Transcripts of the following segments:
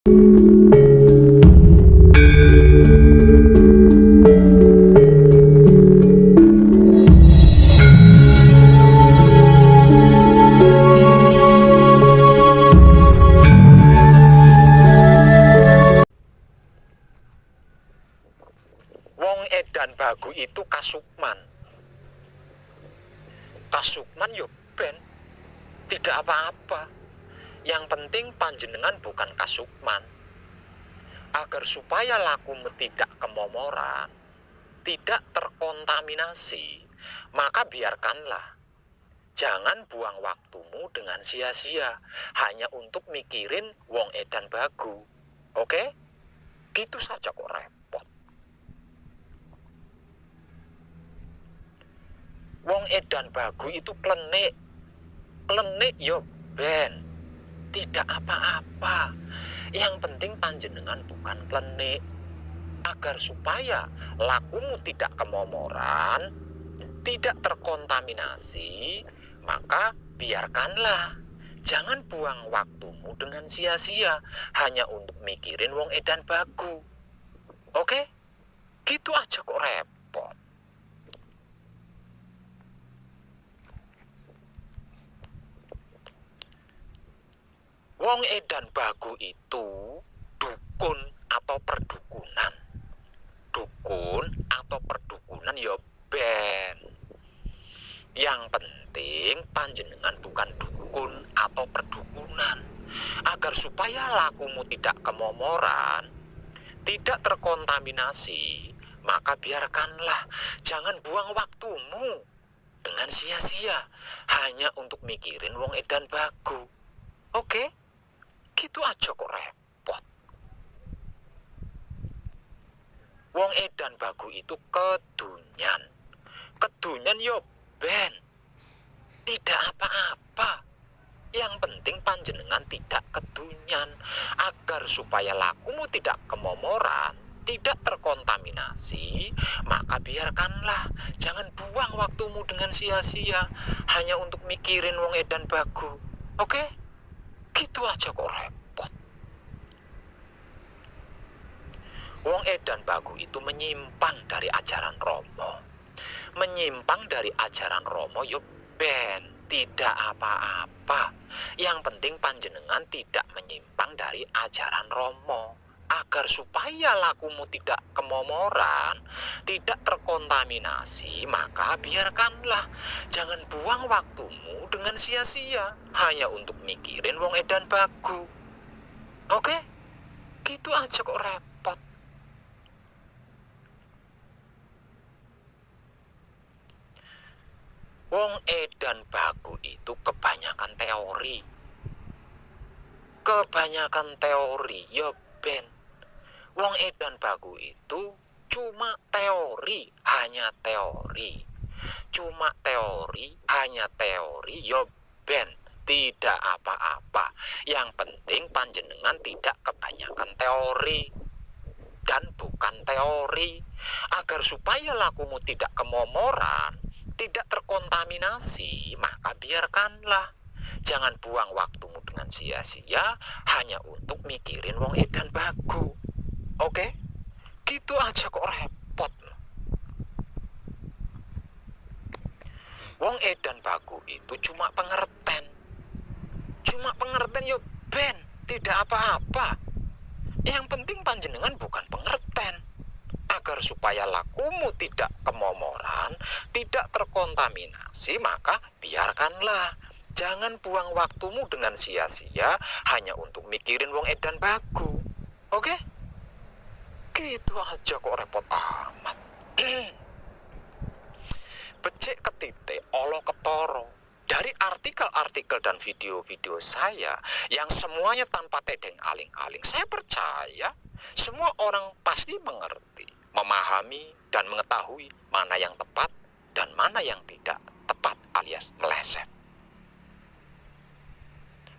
Wong edan bagu itu kasukman. Kasukman yo ben, tidak apa-apa. Yang penting panjenengan bukan kasukman. Agar supaya lakumu tidak kemomoran, tidak terkontaminasi, maka biarkanlah. Jangan buang waktumu dengan sia-sia hanya untuk mikirin wong edan bagu. Oke? Gitu saja kok repot. Wong edan bagu itu klenik. Klenik yo ben, tidak apa-apa. Yang penting panjenengan bukan klenik. Agar supaya lakumu tidak kemomoran, tidak terkontaminasi, maka biarkanlah. Jangan buang waktumu dengan sia-sia hanya untuk mikirin wong edan bagu. Oke? Gitu aja kok repot. Wong edan bagu itu dukun atau perdukunan. Dukun atau perdukunan ya ben. Yang penting panjenengan bukan dukun atau perdukunan. Agar supaya lakumu tidak kemomoran, tidak terkontaminasi, maka biarkanlah. Jangan buang waktumu dengan sia-sia hanya untuk mikirin wong edan bagu. Oke? Gitu aja kok repot. Wong edan bagu itu kedunyan. Kedunyan yo ben, tidak apa-apa. Yang penting panjenengan tidak kedunyan. Agar supaya lakumu tidak kemomoran, tidak terkontaminasi, maka biarkanlah. Jangan buang waktumu dengan sia-sia hanya untuk mikirin wong edan bagu. Oke? Gitu aja kok repot. Wong edan bagu itu menyimpang dari ajaran Romo. Menyimpang dari ajaran Romo yo ben, tidak apa-apa. Yang penting panjenengan tidak menyimpang dari ajaran Romo. Agar supaya lakumu tidak kemomoran, tidak terkontaminasi, maka biarkanlah. Jangan buang waktumu dengan sia-sia hanya untuk mikirin wong edan bagu. Oke? Gitu aja kok repot. Wong edan bagu itu kebanyakan teori. Kebanyakan teori ya ben. Wong edan bagu itu cuma teori, hanya teori. Cuma teori, hanya teori, yo ben, tidak apa-apa. Yang penting panjenengan tidak kebanyakan teori dan bukan teori. Agar supaya lakumu tidak kemomoran, tidak terkontaminasi, maka biarkanlah. Jangan buang waktumu dengan sia-sia hanya untuk mikirin wong edan bagu. Oke? Gitu aja kok repot. Wong edan bagu itu cuma pengerten. Cuma pengerten yo ben, tidak apa-apa. Yang penting panjenengan bukan pengerten. Agar supaya lakumu tidak kemomoran, tidak terkontaminasi, maka biarkanlah. Jangan buang waktumu dengan sia-sia hanya untuk mikirin wong edan bagu. Oke? Gitu aja kok repot amat. Becik ketitik, olo ketoro. Dari artikel-artikel dan video-video saya yang semuanya tanpa tedeng aling-aling, saya percaya semua orang pasti mengerti, memahami dan mengetahui mana yang tepat dan mana yang tidak tepat alias meleset.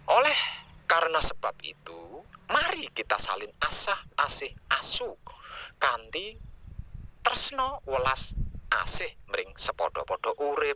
Oleh karena sebab itu, mari kita salin asah asih asuh kanthi tresno welas asih mring sepodo-podo urip.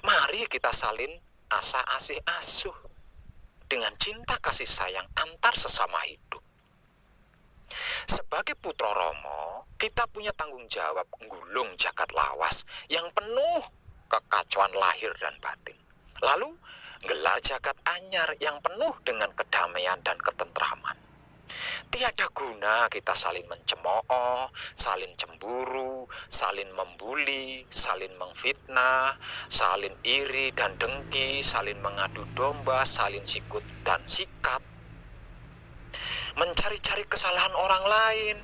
Mari kita salin asah asih asuh dengan cinta kasih sayang antar sesama hidup. Sebagai putra Rama, kita punya tanggung jawab nggulung jagat lawas yang penuh kekacauan lahir dan batin. Lalu, gelar jagat anyar yang penuh dengan kedamaian dan ketentraman. Tiada guna kita saling mencemooh, saling cemburu, saling membuli, saling memfitnah, saling iri dan dengki, saling mengadu domba, saling sikut dan sikat, mencari-cari kesalahan orang lain,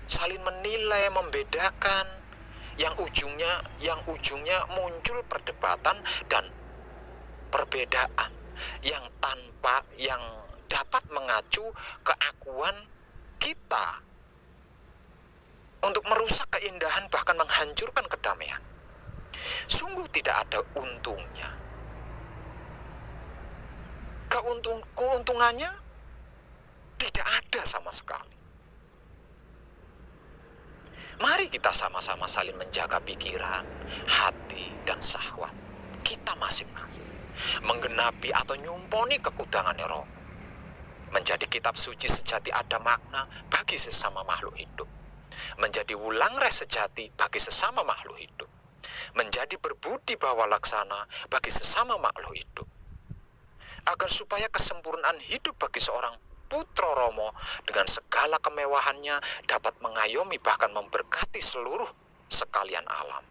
saling menilai, membedakan, yang ujungnya muncul perdebatan dan perbedaan yang dapat mengacu keakuan kita untuk merusak keindahan bahkan menghancurkan kedamaian. Sungguh tidak ada untungnya. Keuntungannya tidak ada sama sekali. Mari kita sama-sama saling menjaga pikiran, hati, dan syahwat kita masing-masing, menggenapi atau nyumponi kekudangan Roh. Menjadi kitab suci sejati ada makna bagi sesama makhluk hidup. Menjadi wulangres sejati bagi sesama makhluk hidup. Menjadi berbudi bawa laksana bagi sesama makhluk hidup. Agar supaya kesempurnaan hidup bagi seorang putra Rama dengan segala kemewahannya dapat mengayomi bahkan memberkati seluruh sekalian alam.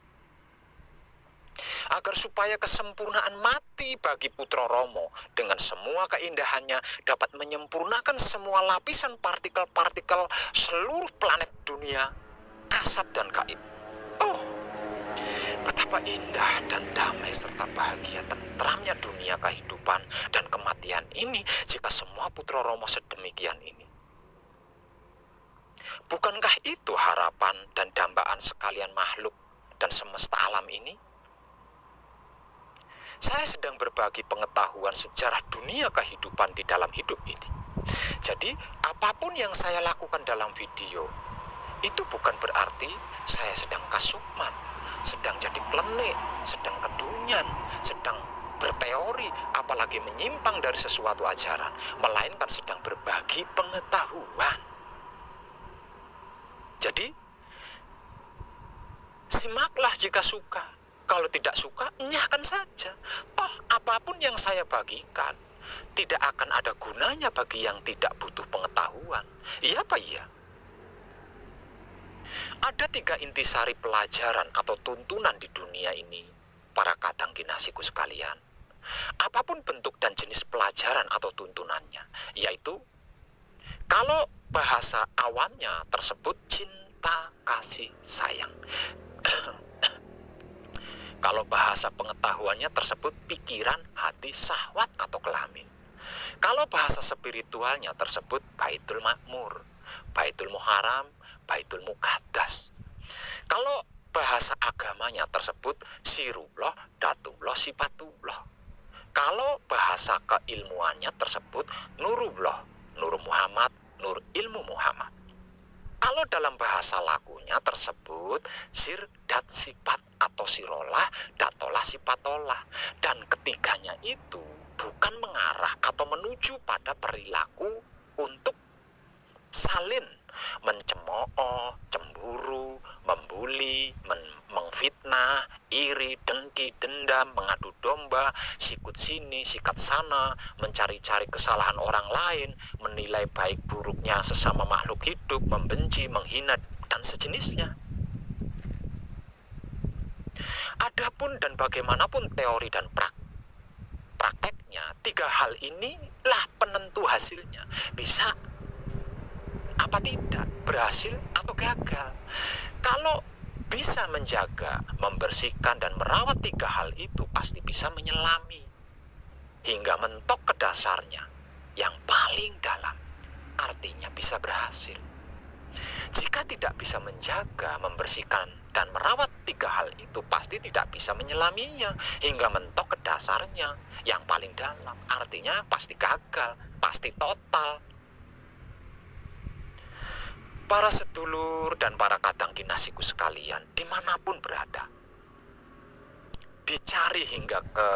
Agar supaya kesempurnaan mati bagi putra Rama dengan semua keindahannya dapat menyempurnakan semua lapisan partikel-partikel seluruh planet dunia, kasat dan gaib. Oh, betapa indah dan damai serta bahagia tentramnya dunia kehidupan dan kematian ini jika semua putra Rama sedemikian ini. Bukankah itu harapan dan dambaan sekalian makhluk dan semesta alam ini? Saya sedang berbagi pengetahuan sejarah dunia kehidupan di dalam hidup ini. Jadi, apapun yang saya lakukan dalam video, itu bukan berarti saya sedang kasukman, sedang jadi klenik, sedang kedunyan, sedang berteori, apalagi menyimpang dari sesuatu ajaran, melainkan sedang berbagi pengetahuan. Jadi, simaklah jika suka. Kalau tidak suka, nyahkan saja. Toh apapun yang saya bagikan tidak akan ada gunanya bagi yang tidak butuh pengetahuan. Iya apa iya? Ada 3 intisari pelajaran atau tuntunan di dunia ini, para kadang kinasiku sekalian. Apapun bentuk dan jenis pelajaran atau tuntunannya, yaitu kalau bahasa awamnya tersebut cinta, kasih, sayang. Kalau bahasa pengetahuannya tersebut pikiran, hati, syahwat atau kelamin. Kalau bahasa spiritualnya tersebut Baitul Makmur, Baitul Muharram, Baitul Muqaddas. Kalau bahasa agamanya tersebut Sirullah, Datullah, Sifatullah. Kalau bahasa keilmuannya tersebut Nurullah, Nur Muhammad, Nur Ilmu Muhammad. Kalau dalam bahasa lakunya tersebut sir, dat, sifat atau sirolah, datolah, sifatolah. Dan ketiganya itu bukan mengarah atau menuju pada perilaku untuk salin, mencemooh, cemburu, membuli, mengfitnah, iri, dengki, dendam, mengadu domba, sikut sini, sikat sana, mencari-cari kesalahan orang lain, menilai baik buruknya sesama makhluk hidup, membenci, menghina, dan sejenisnya. Adapun dan bagaimanapun teori dan prakteknya, 3 hal inilah penentu hasilnya. Bisa apa tidak, berhasil atau gagal. Kalau bisa menjaga, membersihkan, dan merawat 3 hal itu, pasti bisa menyelami hingga mentok ke dasarnya yang paling dalam. Artinya bisa berhasil. Jika tidak bisa menjaga, membersihkan, dan merawat 3 hal itu, pasti tidak bisa menyelaminya hingga mentok ke dasarnya yang paling dalam. Artinya pasti gagal, pasti total. Para sedulur dan para kadang kinasiku sekalian, dimanapun berada, dicari hingga ke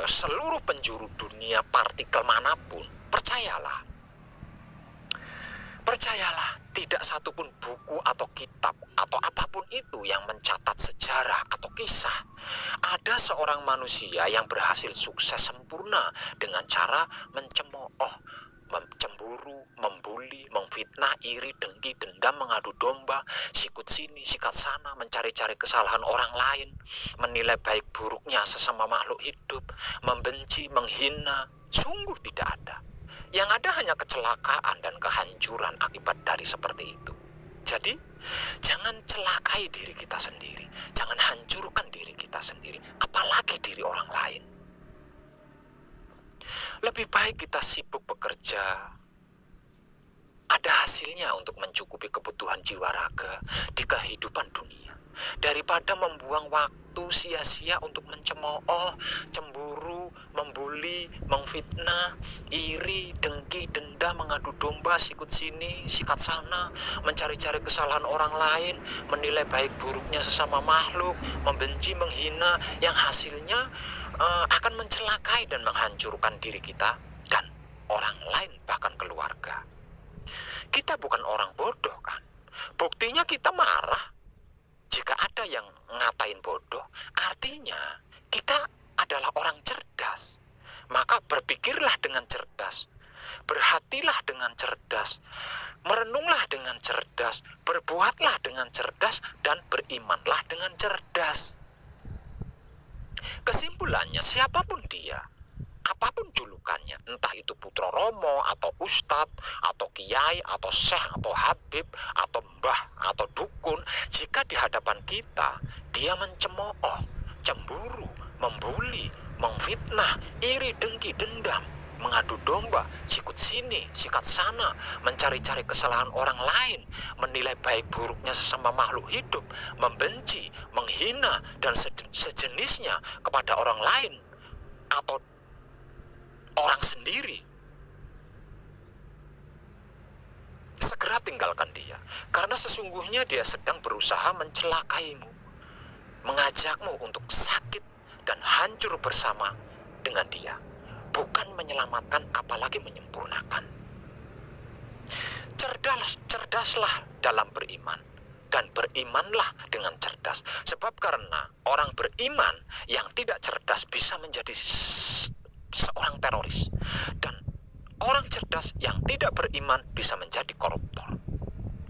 seluruh penjuru dunia partikel manapun, percayalah, tidak satupun buku atau kitab atau apapun itu yang mencatat sejarah atau kisah, ada seorang manusia yang berhasil sukses sempurna dengan cara mencemooh, cemburu, membuli, memfitnah, iri, dengki, dendam, mengadu domba, sikut sini, sikat sana, mencari-cari kesalahan orang lain, menilai baik buruknya sesama makhluk hidup, membenci, menghina. Sungguh tidak ada. Yang ada hanya kecelakaan dan kehancuran akibat dari seperti itu. Jadi, jangan celakai diri kita sendiri. Jangan hancurkan diri kita sendiri, apalagi diri orang lain. Lebih baik kita sibuk bekerja, ada hasilnya untuk mencukupi kebutuhan jiwa raga di kehidupan dunia, daripada membuang waktu sia-sia untuk mencemooh, cemburu, membuli, memfitnah, iri, dengki, dendam, mengadu domba, sikut sini, sikat sana, mencari-cari kesalahan orang lain, menilai baik buruknya sesama makhluk, membenci, menghina, yang hasilnya akan mencelakai dan menghancurkan diri kita dan orang lain, bahkan keluarga. Kita bukan orang bodoh kan? Buktinya kita marah jika ada yang ngatain bodoh, artinya kita adalah orang cerdas. Maka berpikirlah dengan cerdas, berhatilah dengan cerdas, merenunglah dengan cerdas, berbuatlah dengan cerdas, dan berimanlah dengan cerdas. Kesimpulannya, siapapun dia, apapun julukannya, entah itu putra romo, atau ustadz, atau kiai, atau syekh, atau habib, atau mbah, atau dukun, jika di hadapan kita dia mencemooh, cemburu, membuli, memfitnah, iri, dengki, dendam, mengadu domba, sikut sini, sikat sana, mencari-cari kesalahan orang lain, menilai baik buruknya sesama makhluk hidup, membenci, menghina, dan sejenisnya kepada orang lain atau orang sendiri, segera tinggalkan dia, karena sesungguhnya dia sedang berusaha mencelakaimu, mengajakmu untuk sakit dan hancur bersama dengan dia, bukan menyelamatkan apalagi menyempurnakan. Cerdaslah dalam beriman, dan berimanlah dengan cerdas, sebab karena orang beriman yang tidak cerdas bisa menjadi seorang teroris, dan orang cerdas yang tidak beriman bisa menjadi koruptor.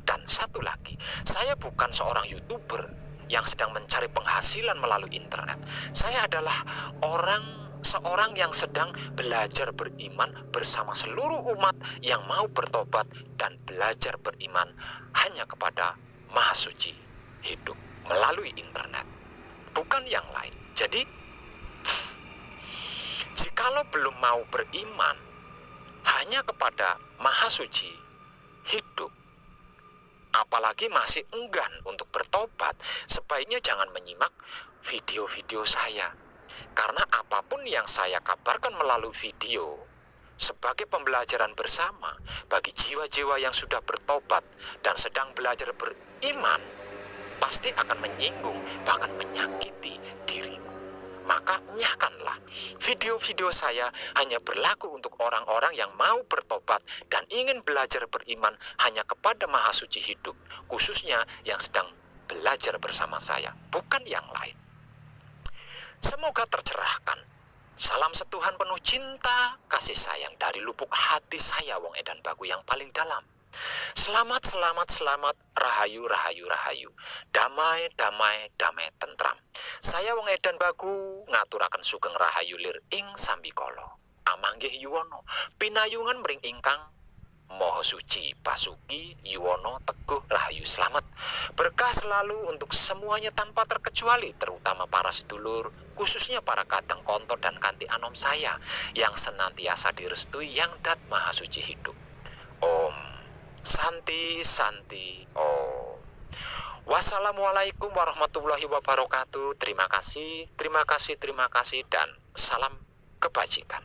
Dan satu lagi, saya bukan seorang YouTuber yang sedang mencari penghasilan melalui internet. Saya adalah seorang yang sedang belajar beriman bersama seluruh umat yang mau bertobat dan belajar beriman hanya kepada Maha Suci hidup melalui internet, bukan yang lain. Jadi, jikalau belum mau beriman hanya kepada Maha Suci hidup, apalagi masih enggan untuk bertobat, sebaiknya jangan menyimak video-video saya. Karena apapun yang saya kabarkan melalui video sebagai pembelajaran bersama bagi jiwa-jiwa yang sudah bertobat dan sedang belajar beriman, pasti akan menyinggung, bahkan menyakiti dirimu. Maka nyahkanlah, video-video saya hanya berlaku untuk orang-orang yang mau bertobat dan ingin belajar beriman hanya kepada Maha Suci hidup, khususnya yang sedang belajar bersama saya, bukan yang lain. Semoga tercerahkan. Salam setuhan penuh cinta, kasih sayang dari lubuk hati saya, Wong Edan Bagu yang paling dalam. Selamat, selamat, selamat, rahayu, rahayu, rahayu. Damai, damai, damai, tentram. Saya Wong Edan Bagu ngaturaken sugeng rahayu lir ing sambikala. Amanggih yuwana pinayungan mring ingkang Maha Suci Basuki Yuwono Teguh Rahayu. Selamat berkah selalu untuk semuanya tanpa terkecuali, terutama para sedulur, khususnya para kadang kontor dan kanti anom saya yang senantiasa direstui yang dat Maha Suci hidup. Om Santi Santi Om. Wassalamualaikum warahmatullahi wabarakatuh. Terima kasih, terima kasih, terima kasih, dan salam kebajikan.